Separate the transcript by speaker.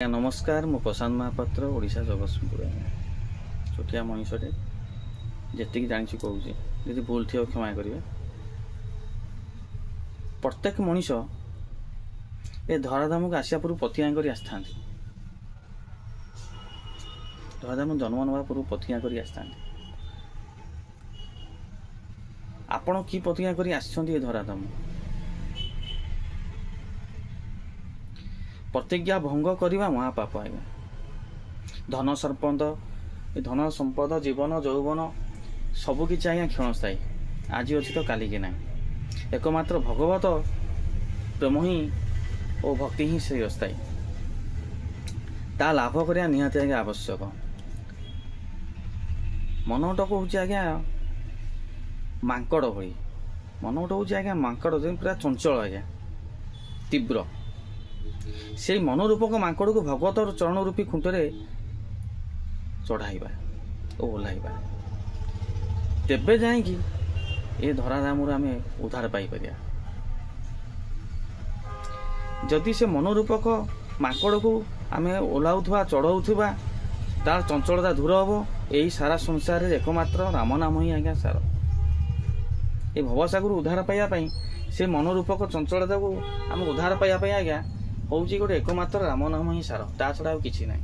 Speaker 1: नमस्कार मु प्रशांत महापात्र ओडिशा जगतसिंहपुर छोटिया मनीषटे जी जानी कहूँ जी भूल थी क्षमा करेंगे। प्रत्येक मनीष ए धराधाम को आसिया पूर्व प्रतिज्ञा कर आसता धराधाम जन्म नवा पूर्व प्रतिज्ञा कर आसता आपण कि प्रतिज्ञा कर आसछन्ती धराधाम प्रतिज्ञा भंग करवा महापाप आज्ञा धन सर्पंद धन संपद जीवन यौवन सबकि आज्ञा क्षणस्थायी आज अच्छी तो काली की ना एकमात्र भगवत प्रेम ही और भक्ति ही से अस्थायी ता लाभ करवा निहाती आज्ञा आवश्यक मनोट को हूँ आज्ञा मांकड़ भली मनोट हूँ आज्ञा मांकड़ पूरा चंचल आज्ञा तीव्र से मनोरूपक मांकड़ को भगवत और चरण रूपी खुंटरे चढ़ाइबा और ओह्लैबा तेबे जाए कि ये धराधाम आम उद्धार पाई परिया। जदि से मनोरूपक मांकड़ को आम ओह्लाउथुवा चढ़ाउथुवा तार चंचलता दूर हम यही सारा संसार एकमात्र राम नाम ही आज्ञा सार ये भवसागर उद्धार पाइबापी से मनोरूपक चंचलता को आम उद्धार पाइबापी आज्ञा हूँ गोटे एकमात्र राम नाम ही सार ता छड़ा किसी ना।